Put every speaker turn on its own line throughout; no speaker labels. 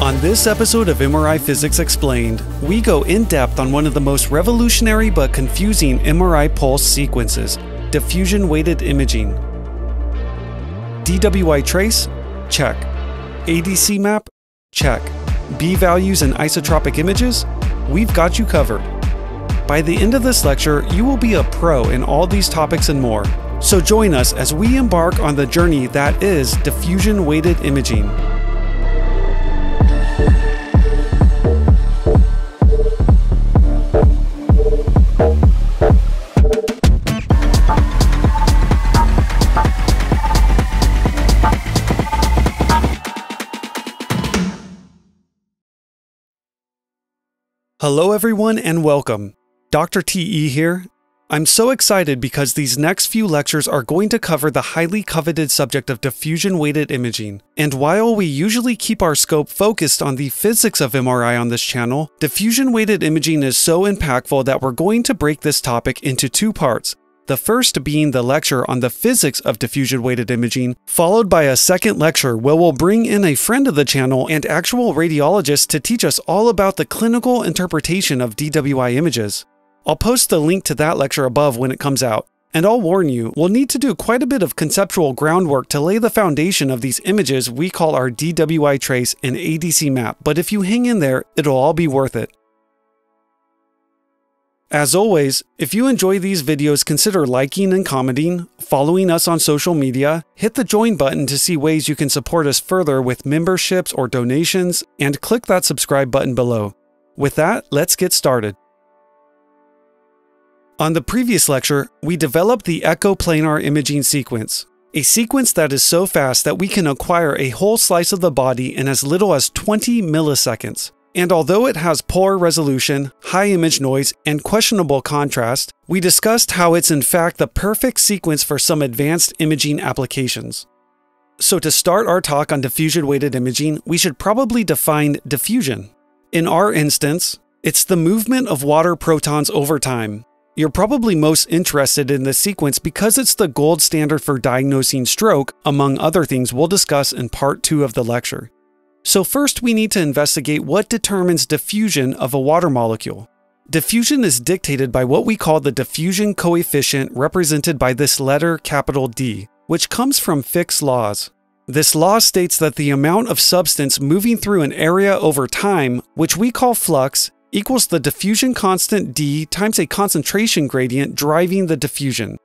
On this episode of MRI Physics Explained, we go in depth on one of the most revolutionary but confusing MRI pulse sequences, diffusion weighted imaging. DWI Trace? Check. ADC map? Check. B values and isotropic images? We've got you covered. By the end of this lecture, you will be a pro in all these topics and more. So join us as we embark on the journey that is diffusion weighted imaging. Hello everyone and welcome. Dr. TE here. I'm so excited because these next few lectures are going to cover the highly coveted subject of diffusion weighted imaging. And while we usually keep our scope focused on the physics of MRI on this channel, diffusion weighted imaging is so impactful that we're going to break this topic into two parts. The first being the lecture on the physics of diffusion weighted imaging, followed by a second lecture where we'll bring in a friend of the channel and actual radiologist to teach us all about the clinical interpretation of DWI images. I'll post the link to that lecture above when it comes out. And I'll warn you, we'll need to do quite a bit of conceptual groundwork to lay the foundation of these images we call our DWI Trace and ADC map, but if you hang in there, it'll all be worth it. As always, if you enjoy these videos, consider liking and commenting, following us on social media, hit the join button to see ways you can support us further with memberships or donations, and click that subscribe button below. With that, let's get started. On the previous lecture, we developed the echoplanar imaging sequence, a sequence that is so fast that we can acquire a whole slice of the body in as little as 20 milliseconds. And although it has poor resolution, high image noise, and questionable contrast, we discussed how it's in fact the perfect sequence for some advanced imaging applications. So to start our talk on diffusion weighted imaging, we should probably define diffusion. In our instance, it's the movement of water protons over time. You're probably most interested in this sequence because it's the gold standard for diagnosing stroke, among other things we'll discuss in part 2 of the lecture. So first we need to investigate what determines diffusion of a water molecule. Diffusion is dictated by what we call the diffusion coefficient, represented by this letter capital D, which comes from Fick's laws. This law states that the amount of substance moving through an area over time, which we call flux, equals the diffusion constant D times a concentration gradient driving the diffusion.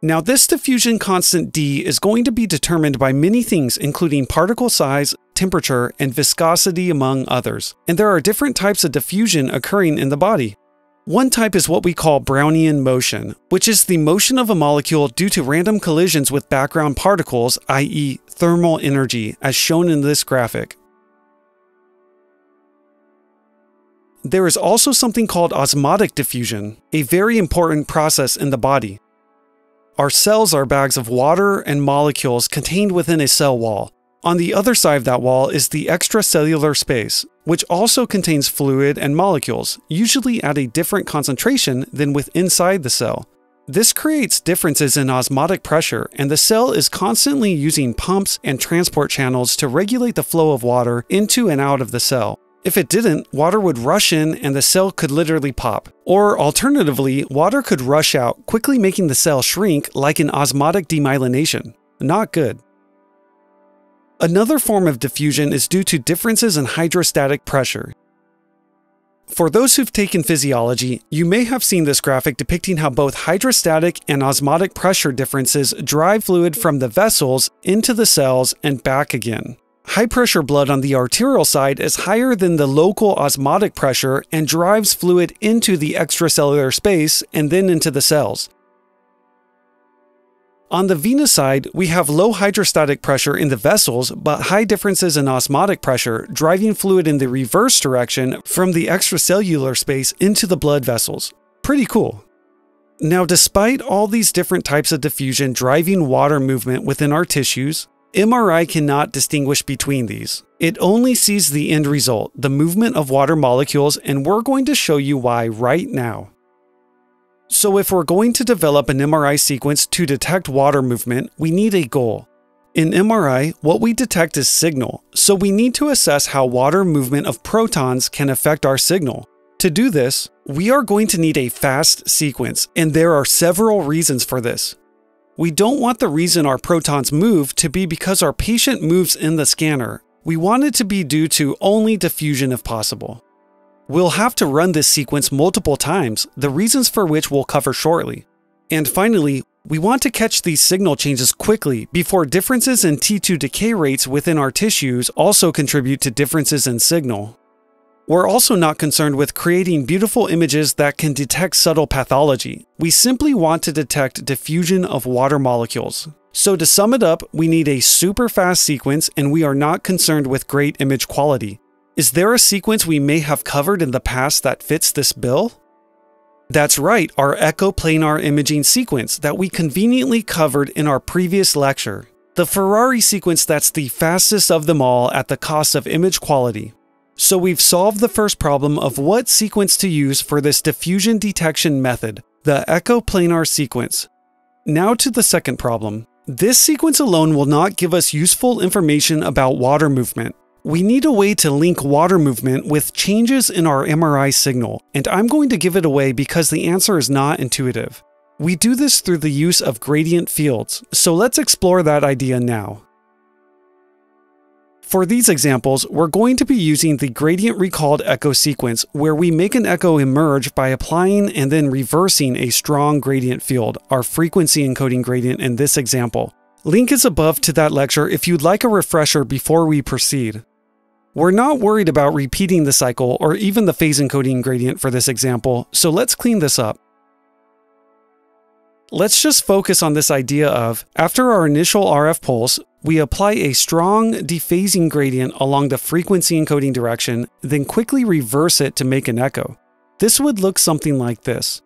Now this diffusion constant D is going to be determined by many things, including particle size, temperature, and viscosity, among others. And there are different types of diffusion occurring in the body. One type is what we call Brownian motion, which is the motion of a molecule due to random collisions with background particles, i.e. thermal energy, as shown in this graphic. There is also something called osmotic diffusion, a very important process in the body. Our cells are bags of water and molecules contained within a cell wall. On the other side of that wall is the extracellular space, which also contains fluid and molecules, usually at a different concentration than inside the cell. This creates differences in osmotic pressure, and the cell is constantly using pumps and transport channels to regulate the flow of water into and out of the cell. If it didn't, water would rush in and the cell could literally pop. Or alternatively, water could rush out, quickly making the cell shrink like an osmotic demyelination. Not good. Another form of diffusion is due to differences in hydrostatic pressure. For those who've taken physiology, you may have seen this graphic depicting how both hydrostatic and osmotic pressure differences drive fluid from the vessels into the cells and back again. High pressure blood on the arterial side is higher than the local osmotic pressure and drives fluid into the extracellular space and then into the cells. On the venous side, we have low hydrostatic pressure in the vessels, but high differences in osmotic pressure, driving fluid in the reverse direction from the extracellular space into the blood vessels. Pretty cool. Now, despite all these different types of diffusion driving water movement within our tissues, MRI cannot distinguish between these. It only sees the end result, the movement of water molecules, and we're going to show you why right now. So if we're going to develop an MRI sequence to detect water movement, we need a goal. In MRI, what we detect is signal, so we need to assess how water movement of protons can affect our signal. To do this, we are going to need a fast sequence, and there are several reasons for this. We don't want the reason our protons move to be because our patient moves in the scanner. We want it to be due to only diffusion if possible. We'll have to run this sequence multiple times, the reasons for which we'll cover shortly. And finally, we want to catch these signal changes quickly before differences in T2 decay rates within our tissues also contribute to differences in signal. We're also not concerned with creating beautiful images that can detect subtle pathology. We simply want to detect diffusion of water molecules. So to sum it up, we need a super fast sequence and we are not concerned with great image quality. Is there a sequence we may have covered in the past that fits this bill? That's right, our echoplanar imaging sequence that we conveniently covered in our previous lecture. The Ferrari sequence that's the fastest of them all at the cost of image quality. So we've solved the first problem of what sequence to use for this diffusion detection method, the echoplanar sequence. Now to the second problem. This sequence alone will not give us useful information about water movement. We need a way to link water movement with changes in our MRI signal, and I'm going to give it away because the answer is not intuitive. We do this through the use of gradient fields, so let's explore that idea now. For these examples, we're going to be using the gradient recalled echo sequence, where we make an echo emerge by applying and then reversing a strong gradient field, our frequency encoding gradient in this example. Link is above to that lecture if you'd like a refresher before we proceed. We're not worried about repeating the cycle or even the phase encoding gradient for this example, so let's clean this up. Let's just focus on this idea of, after our initial RF pulse, we apply a strong dephasing gradient along the frequency encoding direction, then quickly reverse it to make an echo. This would look something like this.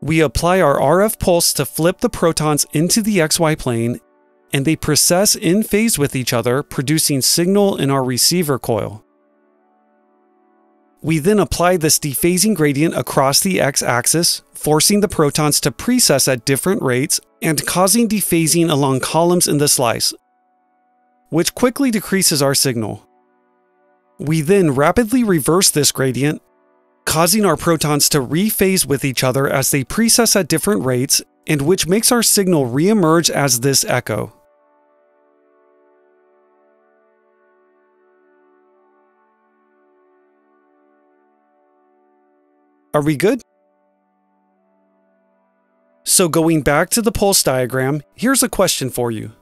We apply our RF pulse to flip the protons into the XY plane, and they precess in phase with each other, producing signal in our receiver coil. We then apply this dephasing gradient across the x-axis, forcing the protons to precess at different rates and causing dephasing along columns in the slice, which quickly decreases our signal. We then rapidly reverse this gradient, causing our protons to rephase with each other as they precess at different rates, and which makes our signal reemerge as this echo. Are we good? So going back to the pulse diagram, here's a question for you.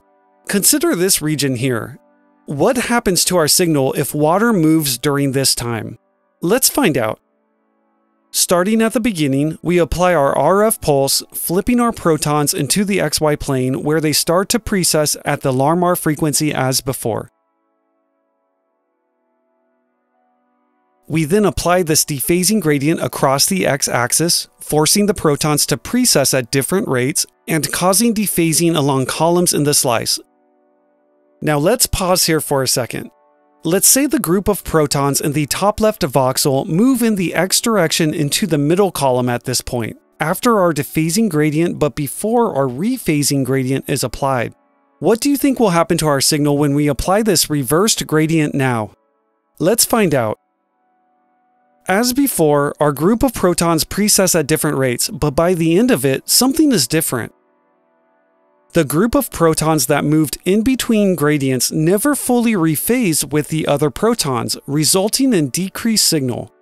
Consider this region here. What happens to our signal if water moves during this time? Let's find out. Starting at the beginning, we apply our RF pulse, flipping our protons into the XY plane where they start to precess at the Larmor frequency as before. We then apply this dephasing gradient across the x-axis, forcing the protons to precess at different rates and causing dephasing along columns in the slice. Now let's pause here for a second. Let's say the group of protons in the top left voxel move in the x direction into the middle column at this point, after our dephasing gradient but before our rephasing gradient is applied. What do you think will happen to our signal when we apply this reversed gradient now? Let's find out. As before, our group of protons precess at different rates, but by the end of it, something is different. The group of protons that moved in between gradients never fully rephase with the other protons, resulting in decreased signal.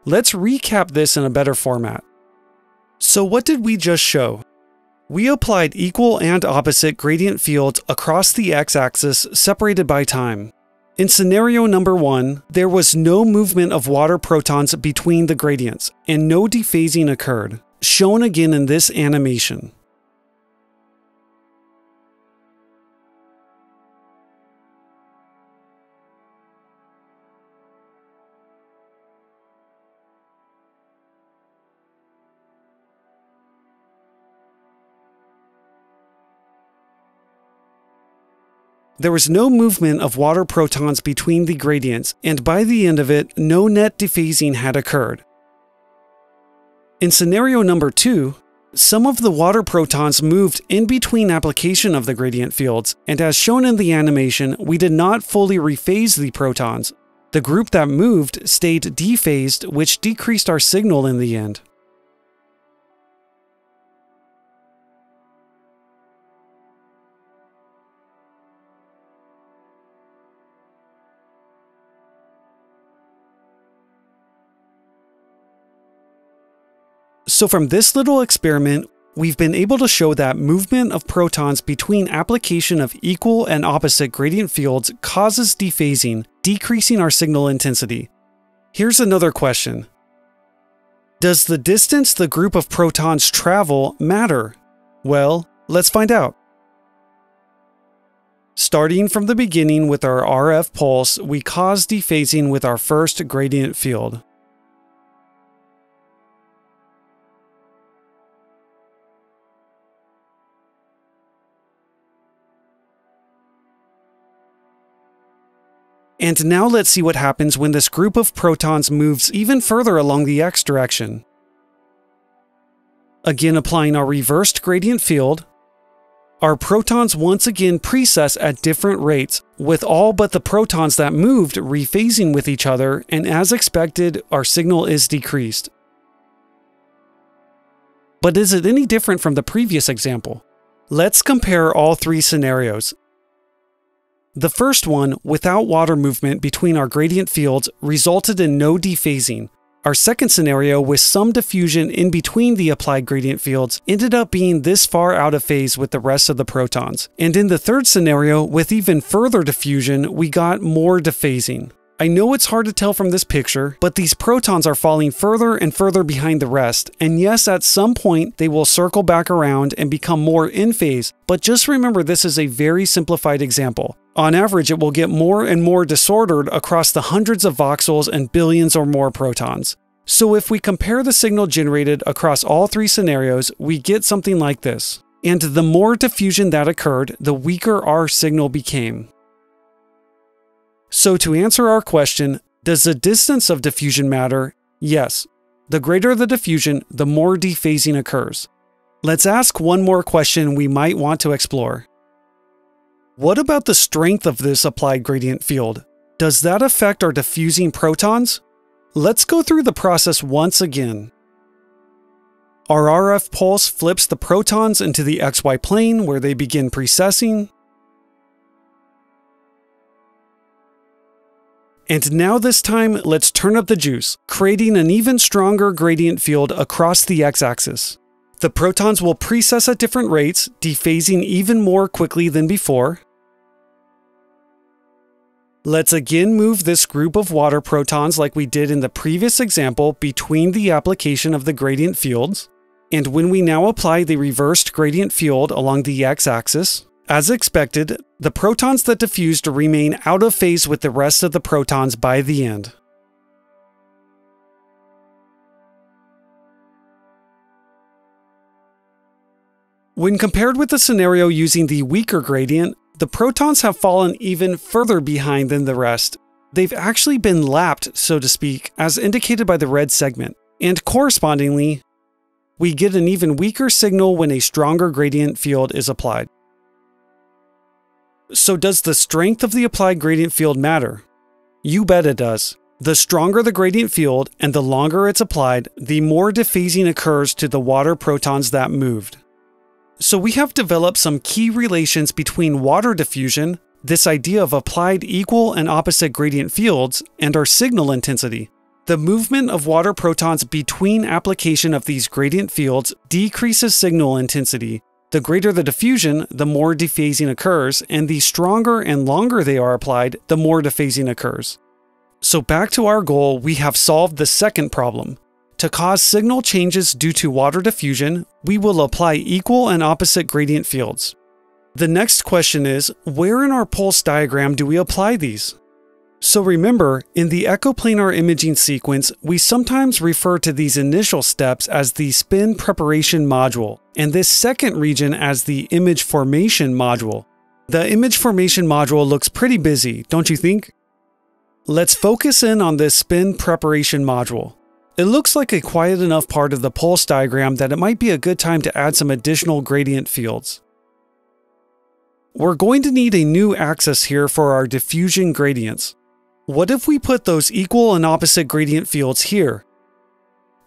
Let's recap this in a better format. So what did we just show? We applied equal and opposite gradient fields across the x-axis separated by time. In scenario number 1, there was no movement of water protons between the gradients, and no dephasing occurred, shown again in this animation. There was no movement of water protons between the gradients, and by the end of it, no net dephasing had occurred. In scenario number 2, Some of the water protons moved in between application of the gradient fields, and as shown in the animation, we did not fully rephase the protons. The group that moved stayed dephased, which decreased our signal in the end. So from this little experiment, we've been able to show that movement of protons between application of equal and opposite gradient fields causes dephasing, decreasing our signal intensity. Here's another question. Does the distance the group of protons travel matter? Well, let's find out. Starting from the beginning with our RF pulse, we cause dephasing with our first gradient field. And now let's see what happens when this group of protons moves even further along the x direction. Again, applying our reversed gradient field, our protons once again precess at different rates, with all but the protons that moved rephasing with each other, and as expected, our signal is decreased. But is it any different from the previous example? Let's compare all three scenarios. The first one, without water movement between our gradient fields, resulted in no dephasing. Our second scenario, with some diffusion in between the applied gradient fields, ended up being this far out of phase with the rest of the protons. And in the third scenario, with even further diffusion, we got more dephasing. I know it's hard to tell from this picture, but these protons are falling further and further behind the rest, and yes, at some point they will circle back around and become more in phase, but just remember this is a very simplified example. On average, it will get more and more disordered across the hundreds of voxels and billions or more protons. So if we compare the signal generated across all three scenarios, we get something like this. And the more diffusion that occurred, the weaker our signal became. So to answer our question, does the distance of diffusion matter? Yes. The greater the diffusion, the more dephasing occurs. Let's ask one more question we might want to explore. What about the strength of this applied gradient field? Does that affect our diffusing protons? Let's go through the process once again. Our RF pulse flips the protons into the XY plane where they begin precessing. And now this time, let's turn up the juice, creating an even stronger gradient field across the x-axis. The protons will precess at different rates, dephasing even more quickly than before. Let's again move this group of water protons like we did in the previous example between the application of the gradient fields. And when we now apply the reversed gradient field along the x-axis, as expected, the protons that diffused remain out of phase with the rest of the protons by the end. When compared with the scenario using the weaker gradient, the protons have fallen even further behind than the rest. They've actually been lapped, so to speak, as indicated by the red segment. And correspondingly, we get an even weaker signal when a stronger gradient field is applied. So does the strength of the applied gradient field matter? You bet it does. The stronger the gradient field and the longer it's applied, the more dephasing occurs to the water protons that moved. So we have developed some key relations between water diffusion, this idea of applied equal and opposite gradient fields, and our signal intensity. The movement of water protons between application of these gradient fields decreases signal intensity. The greater the diffusion, the more dephasing occurs, and the stronger and longer they are applied, the more dephasing occurs. So back to our goal, we have solved the second problem. To cause signal changes due to water diffusion, we will apply equal and opposite gradient fields. The next question is, where in our pulse diagram do we apply these? So remember, in the echoplanar imaging sequence, we sometimes refer to these initial steps as the spin preparation module, and this second region as the image formation module. The image formation module looks pretty busy, don't you think? Let's focus in on this spin preparation module. It looks like a quiet enough part of the pulse diagram that it might be a good time to add some additional gradient fields. We're going to need a new axis here for our diffusion gradients. What if we put those equal and opposite gradient fields here,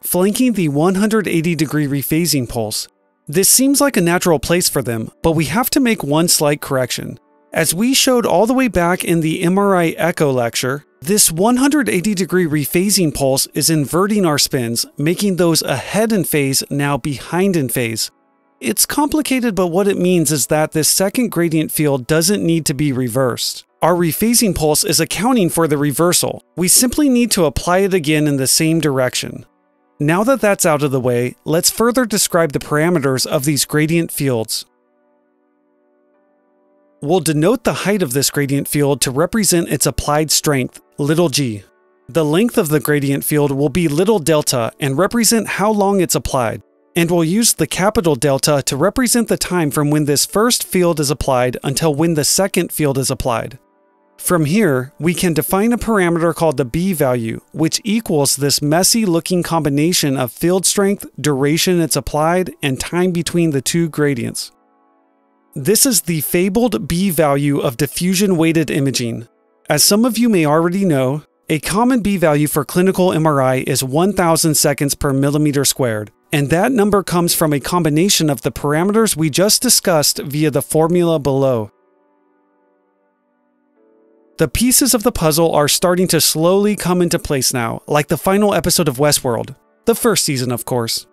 flanking the 180-degree rephasing pulse? This seems like a natural place for them, but we have to make one slight correction. As we showed all the way back in the MRI echo lecture, this 180-degree rephasing pulse is inverting our spins, making those ahead in phase now behind in phase. It's complicated, but what it means is that this second gradient field doesn't need to be reversed. Our rephasing pulse is accounting for the reversal. We simply need to apply it again in the same direction. Now that that's out of the way, let's further describe the parameters of these gradient fields. We'll denote the height of this gradient field to represent its applied strength, little g. The length of the gradient field will be little delta and represent how long it's applied. And we'll use the capital delta to represent the time from when this first field is applied until when the second field is applied. From here, we can define a parameter called the B value, which equals this messy looking combination of field strength, duration it's applied, and time between the two gradients. This is the fabled B value of diffusion weighted imaging. As some of you may already know, a common B value for clinical MRI is 1,000 seconds per millimeter squared, and that number comes from a combination of the parameters we just discussed via the formula below. The pieces of the puzzle are starting to slowly come into place now, like the final episode of Westworld. The first season, of course.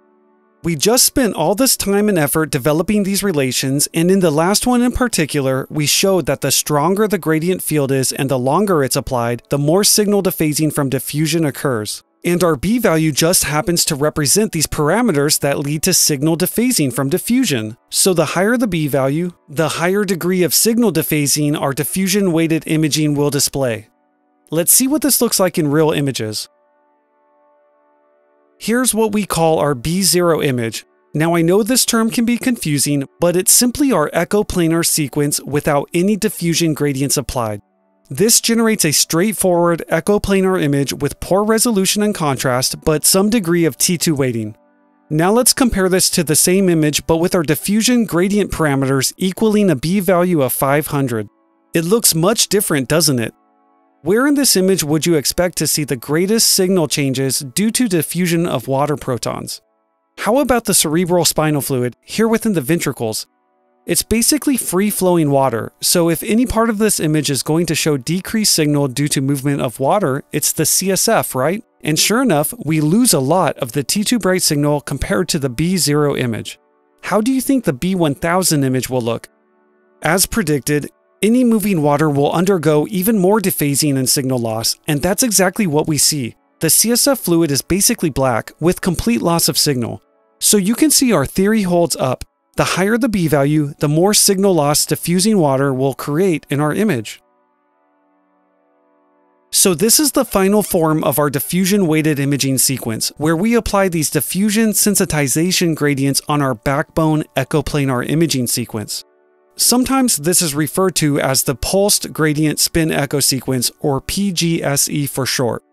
We just spent all this time and effort developing these relations, and in the last one in particular, we showed that the stronger the gradient field is and the longer it's applied, the more signal dephasing from diffusion occurs. And our B value just happens to represent these parameters that lead to signal dephasing from diffusion. So the higher the B value, the higher degree of signal dephasing our diffusion weighted imaging will display. Let's see what this looks like in real images. Here's what we call our B0 image. Now I know this term can be confusing, but it's simply our echoplanar sequence without any diffusion gradients applied. This generates a straightforward echoplanar image with poor resolution and contrast, but some degree of T2 weighting. Now let's compare this to the same image, but with our diffusion gradient parameters equaling a B value of 500. It looks much different, doesn't it? Where in this image would you expect to see the greatest signal changes due to diffusion of water protons? How about the cerebral spinal fluid, here within the ventricles? It's basically free-flowing water, so if any part of this image is going to show decreased signal due to movement of water, it's the CSF, right? And sure enough, we lose a lot of the T2 bright signal compared to the B0 image. How do you think the B1000 image will look? As predicted, any moving water will undergo even more dephasing and signal loss, and that's exactly what we see. The CSF fluid is basically black, with complete loss of signal. So you can see our theory holds up. The higher the B value, the more signal loss diffusing water will create in our image. So this is the final form of our diffusion weighted imaging sequence, where we apply these diffusion sensitization gradients on our backbone echoplanar imaging sequence. Sometimes this is referred to as the pulsed gradient spin echo sequence, or PGSE for short.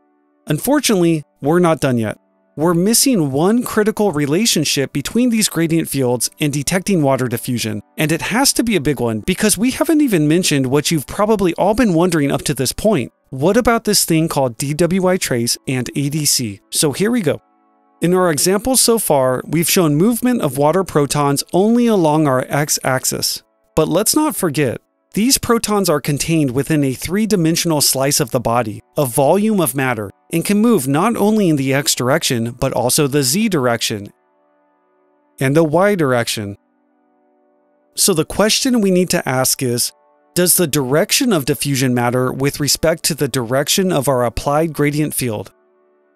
Unfortunately, we're not done yet. We're missing one critical relationship between these gradient fields and detecting water diffusion, and it has to be a big one because we haven't even mentioned what you've probably all been wondering up to this point. What about this thing called DWI Trace and ADC? So here we go. In our examples so far, we've shown movement of water protons only along our x-axis. But let's not forget, these protons are contained within a three-dimensional slice of the body, a volume of matter, and can move not only in the x direction, but also the z direction and the y direction. So the question we need to ask is, does the direction of diffusion matter with respect to the direction of our applied gradient field?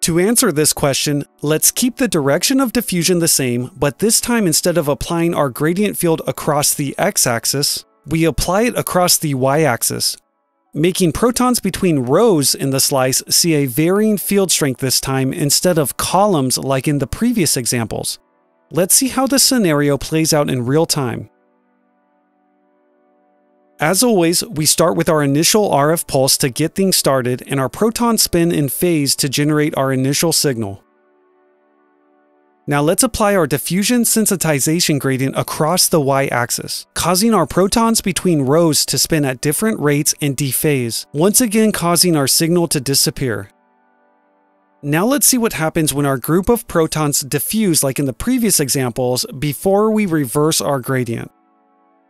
To answer this question, let's keep the direction of diffusion the same, but this time instead of applying our gradient field across the x-axis, we apply it across the y-axis, making protons between rows in the slice see a varying field strength this time instead of columns like in the previous examples. Let's see how this scenario plays out in real time. As always, we start with our initial RF pulse to get things started and our protons spin in phase to generate our initial signal. Now let's apply our diffusion sensitization gradient across the y-axis, causing our protons between rows to spin at different rates and dephase, once again causing our signal to disappear. Now let's see what happens when our group of protons diffuse like in the previous examples before we reverse our gradient.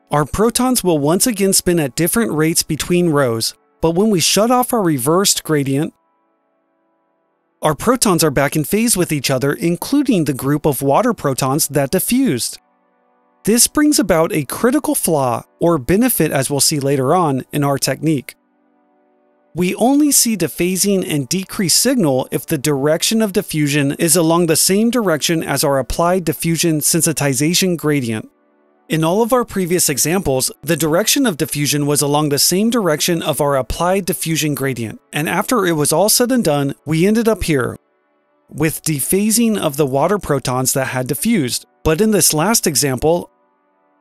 Our protons will once again spin at different rates between rows, but when we shut off our reversed gradient, our protons are back in phase with each other, including the group of water protons that diffused. This brings about a critical flaw, or benefit as we'll see later on, in our technique. We only see dephasing and decreased signal if the direction of diffusion is along the same direction as our applied diffusion sensitization gradient. In all of our previous examples, the direction of diffusion was along the same direction of our applied diffusion gradient, and after it was all said and done, we ended up here, with dephasing of the water protons that had diffused. But in this last example,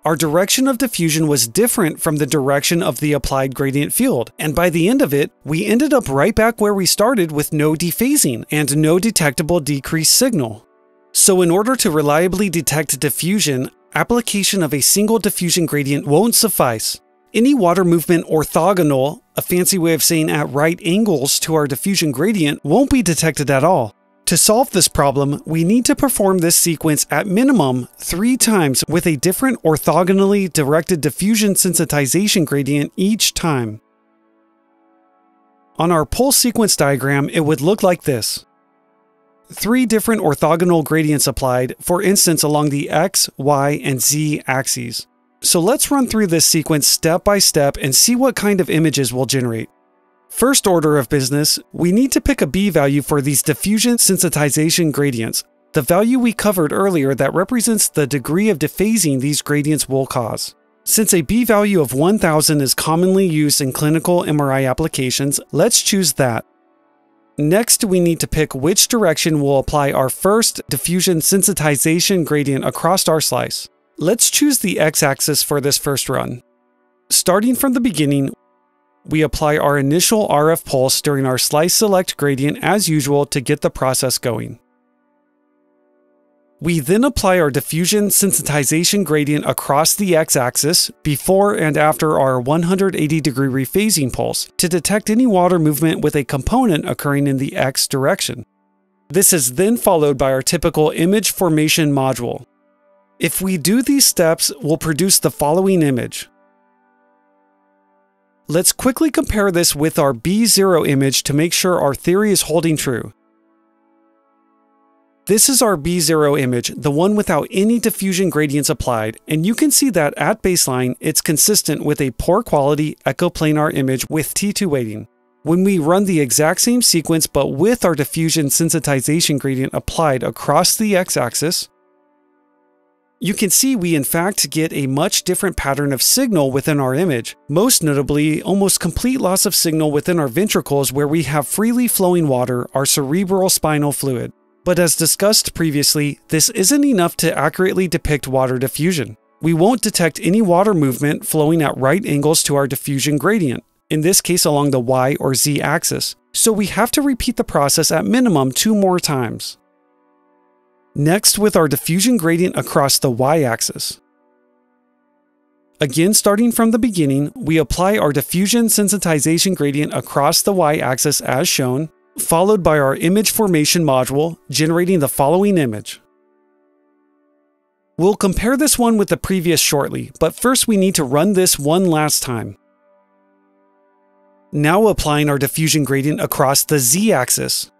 our direction of diffusion was different from the direction of the applied gradient field, and by the end of it, we ended up right back where we started with no dephasing and no detectable decreased signal. So in order to reliably detect diffusion, application of a single diffusion gradient won't suffice. Any water movement orthogonal, a fancy way of saying at right angles to our diffusion gradient, won't be detected at all. To solve this problem, we need to perform this sequence at minimum 3 times with a different orthogonally directed diffusion sensitization gradient each time. On our pulse sequence diagram, it would look like this. 3 different orthogonal gradients applied, for instance along the x, y, and z axes. So let's run through this sequence step by step and see what kind of images we'll generate. First order of business, we need to pick a B value for these diffusion sensitization gradients, the value we covered earlier that represents the degree of dephasing these gradients will cause. Since a B value of 1000 is commonly used in clinical MRI applications, let's choose that. Next, we need to pick which direction we'll apply our first diffusion sensitization gradient across our slice. Let's choose the x-axis for this first run. Starting from the beginning, we apply our initial RF pulse during our slice select gradient as usual to get the process going. We then apply our diffusion sensitization gradient across the x-axis before and after our 180-degree rephasing pulse to detect any water movement with a component occurring in the x direction. This is then followed by our typical image formation module. If we do these steps, we'll produce the following image. Let's quickly compare this with our B0 image to make sure our theory is holding true. This is our B0 image, the one without any diffusion gradients applied, and you can see that at baseline, it's consistent with a poor quality echoplanar image with T2 weighting. When we run the exact same sequence but with our diffusion sensitization gradient applied across the x-axis, you can see we in fact get a much different pattern of signal within our image, most notably almost complete loss of signal within our ventricles where we have freely flowing water, our cerebral spinal fluid. But as discussed previously, this isn't enough to accurately depict water diffusion. We won't detect any water movement flowing at right angles to our diffusion gradient, in this case along the y or z axis, so we have to repeat the process at minimum 2 more times. Next, with our diffusion gradient across the y-axis. Again, starting from the beginning, we apply our diffusion sensitization gradient across the y-axis as shown, followed by our image formation module, generating the following image. We'll compare this one with the previous shortly, but first we need to run this one last time. Now applying our diffusion gradient across the z-axis.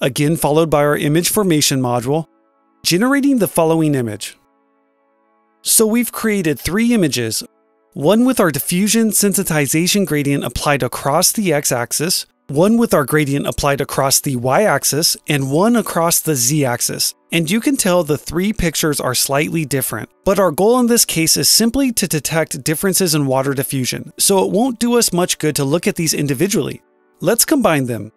Again followed by our image formation module, generating the following image. So we've created 3 images, one with our diffusion sensitization gradient applied across the x-axis, one with our gradient applied across the y-axis, and one across the z-axis. And you can tell the 3 pictures are slightly different, but our goal in this case is simply to detect differences in water diffusion, so it won't do us much good to look at these individually. Let's combine them.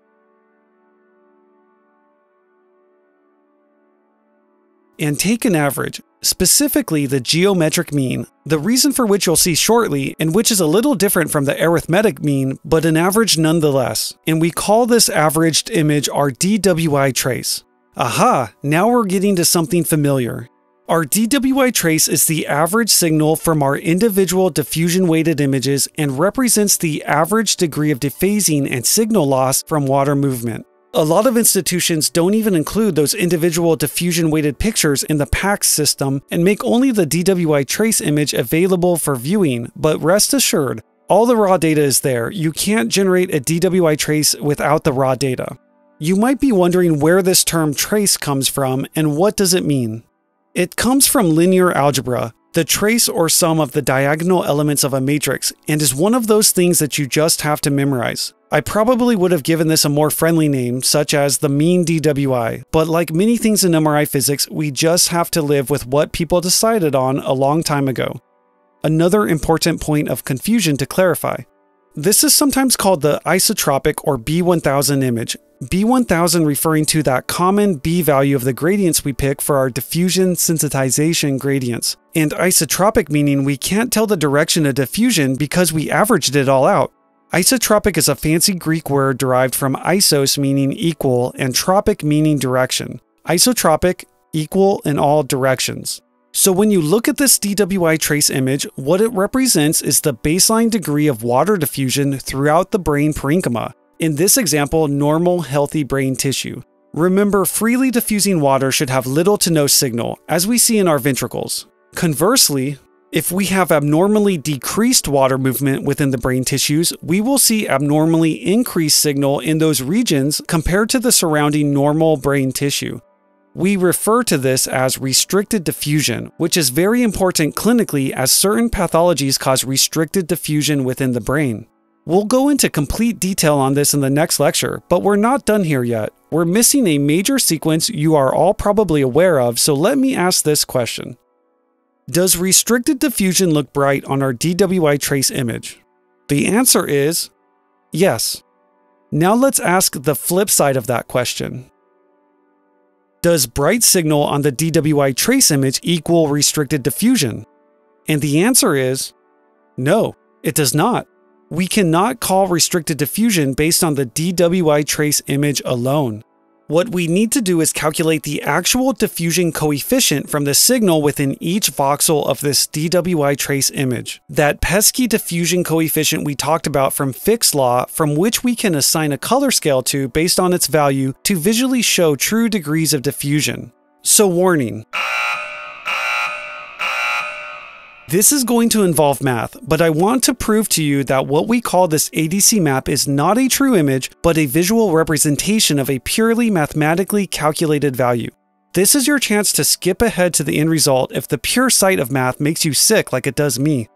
and take an average, specifically the geometric mean, the reason for which you'll see shortly, and which is a little different from the arithmetic mean, but an average nonetheless. And we call this averaged image our DWI trace. Aha, now we're getting to something familiar. Our DWI trace is the average signal from our individual diffusion-weighted images and represents the average degree of dephasing and signal loss from water movement. A lot of institutions don't even include those individual diffusion-weighted pictures in the PACS system and make only the DWI trace image available for viewing, but rest assured, all the raw data is there. You can't generate a DWI trace without the raw data. You might be wondering where this term trace comes from and what does it mean? It comes from linear algebra, the trace or sum of the diagonal elements of a matrix, and is one of those things that you just have to memorize. I probably would have given this a more friendly name, such as the mean DWI, but like many things in MRI physics, we just have to live with what people decided on a long time ago. Another important point of confusion to clarify. This is sometimes called the isotropic or B1000 image. B1000 referring to that common B value of the gradients we pick for our diffusion sensitization gradients, and isotropic meaning we can't tell the direction of diffusion because we averaged it all out. Isotropic is a fancy Greek word derived from isos meaning equal and tropic meaning direction. Isotropic, equal in all directions. So when you look at this DWI trace image, what it represents is the baseline degree of water diffusion throughout the brain parenchyma. In this example, normal, healthy brain tissue. Remember, freely diffusing water should have little to no signal, as we see in our ventricles. Conversely, if we have abnormally decreased water movement within the brain tissues, we will see abnormally increased signal in those regions compared to the surrounding normal brain tissue. We refer to this as restricted diffusion, which is very important clinically as certain pathologies cause restricted diffusion within the brain. We'll go into complete detail on this in the next lecture, but we're not done here yet. We're missing a major sequence you are all probably aware of, so let me ask this question. Does restricted diffusion look bright on our DWI trace image? The answer is yes. Now let's ask the flip side of that question. Does bright signal on the DWI trace image equal restricted diffusion? And the answer is no, it does not. We cannot call restricted diffusion based on the DWI trace image alone. What we need to do is calculate the actual diffusion coefficient from the signal within each voxel of this DWI trace image. That pesky diffusion coefficient we talked about from Fick's law, from which we can assign a color scale to based on its value to visually show true degrees of diffusion. So warning. This is going to involve math, but I want to prove to you that what we call this ADC map is not a true image, but a visual representation of a purely mathematically calculated value. This is your chance to skip ahead to the end result if the pure sight of math makes you sick like it does me.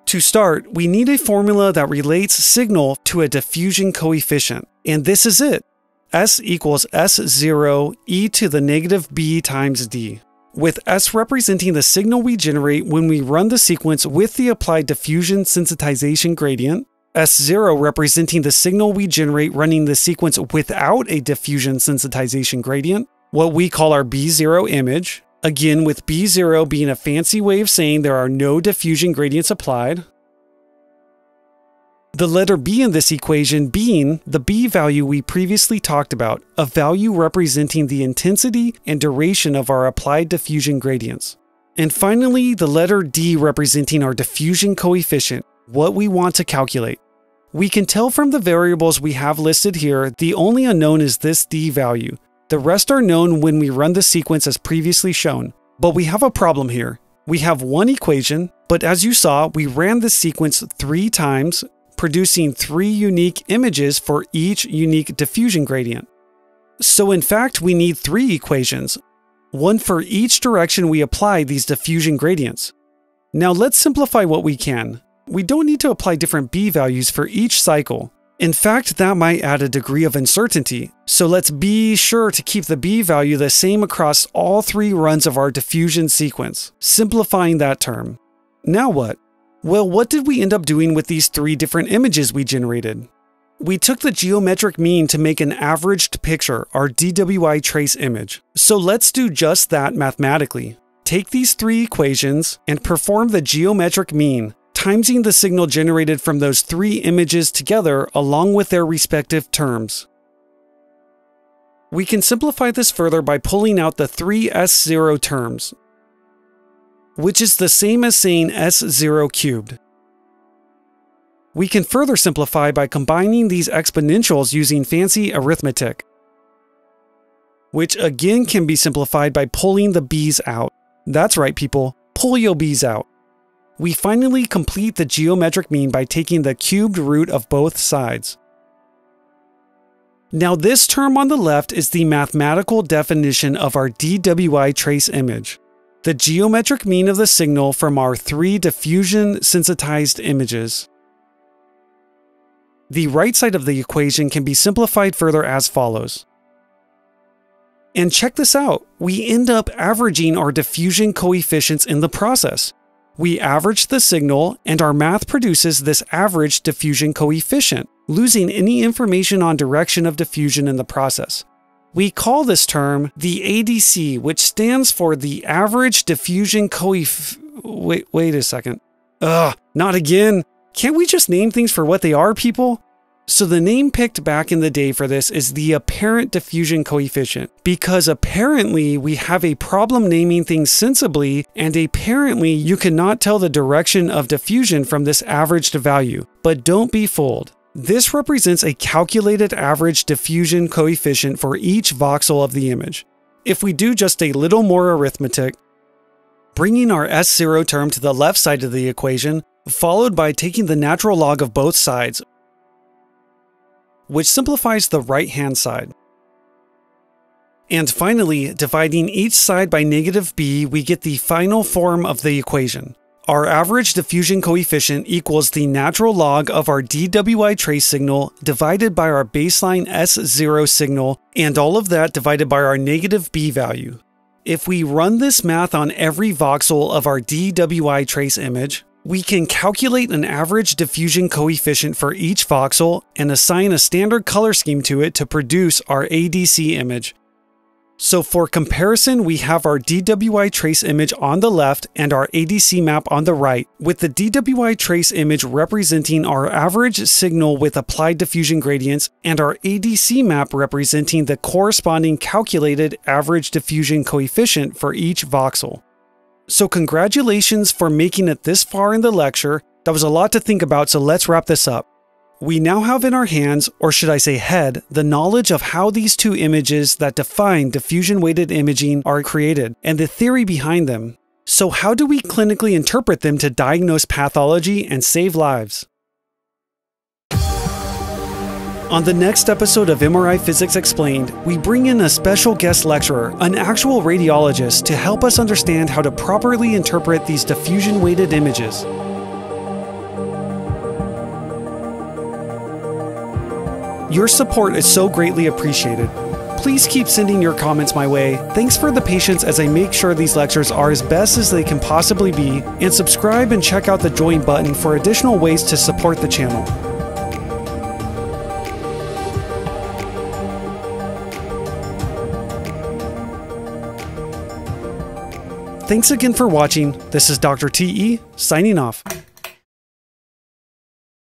To start, we need a formula that relates signal to a diffusion coefficient, and this is it. S equals S0 e to the negative b times d. With S representing the signal we generate when we run the sequence with the applied diffusion sensitization gradient, S0 representing the signal we generate running the sequence without a diffusion sensitization gradient, what we call our B0 image, again with B0 being a fancy way of saying there are no diffusion gradients applied. The letter B in this equation being the B value we previously talked about, a value representing the intensity and duration of our applied diffusion gradients. And finally, the letter D representing our diffusion coefficient, what we want to calculate. We can tell from the variables we have listed here, the only unknown is this D value. The rest are known when we run the sequence as previously shown. But we have a problem here. We have one equation, but as you saw, we ran this sequence 3 times, producing 3 unique images for each unique diffusion gradient. So in fact, we need 3 equations, one for each direction we apply these diffusion gradients. Now let's simplify what we can. We don't need to apply different B values for each cycle. In fact, that might add a degree of uncertainty, so let's be sure to keep the B value the same across all 3 runs of our diffusion sequence, simplifying that term. Now what? Well, what did we end up doing with these 3 different images we generated? We took the geometric mean to make an averaged picture, our DWI Trace image. So let's do just that mathematically. Take these three equations and perform the geometric mean, timesing the signal generated from those three images together along with their respective terms. We can simplify this further by pulling out the three S0 terms, which is the same as saying S0 cubed. We can further simplify by combining these exponentials using fancy arithmetic, which again can be simplified by pulling the b's out. That's right, people, pull your b's out. We finally complete the geometric mean by taking the cubed root of both sides. Now this term on the left is the mathematical definition of our DWI trace image, the geometric mean of the signal from our three diffusion sensitized images. The right side of the equation can be simplified further as follows. And check this out, we end up averaging our diffusion coefficients in the process. We average the signal and our math produces this average diffusion coefficient, losing any information on direction of diffusion in the process. We call this term the ADC, which stands for the average diffusion wait a second. Not again. Can't we just name things for what they are, people? So the name picked back in the day for this is the apparent diffusion coefficient, because apparently we have a problem naming things sensibly, and apparently you cannot tell the direction of diffusion from this averaged value. But don't be fooled. This represents a calculated average diffusion coefficient for each voxel of the image. If we do just a little more arithmetic, bringing our S0 term to the left side of the equation, followed by taking the natural log of both sides, which simplifies the right-hand side. And finally, dividing each side by -b, we get the final form of the equation. Our average diffusion coefficient equals the natural log of our DWI trace signal divided by our baseline S0 signal, and all of that divided by our -b value. If we run this math on every voxel of our DWI trace image, we can calculate an average diffusion coefficient for each voxel and assign a standard color scheme to it to produce our ADC image. So for comparison, we have our DWI trace image on the left and our ADC map on the right, with the DWI trace image representing our average signal with applied diffusion gradients and our ADC map representing the corresponding calculated average diffusion coefficient for each voxel. So congratulations for making it this far in the lecture. That was a lot to think about, so let's wrap this up. We now have in our hands, or should I say head, the knowledge of how these two images that define diffusion weighted imaging are created, and the theory behind them. So how do we clinically interpret them to diagnose pathology and save lives? On the next episode of MRI Physics Explained, we bring in a special guest lecturer, an actual radiologist, to help us understand how to properly interpret these diffusion-weighted images. Your support is so greatly appreciated. Please keep sending your comments my way. Thanks for the patience as I make sure these lectures are as best as they can possibly be, and subscribe and check out the join button for additional ways to support the channel. Thanks again for watching. This is Dr. TE, signing off.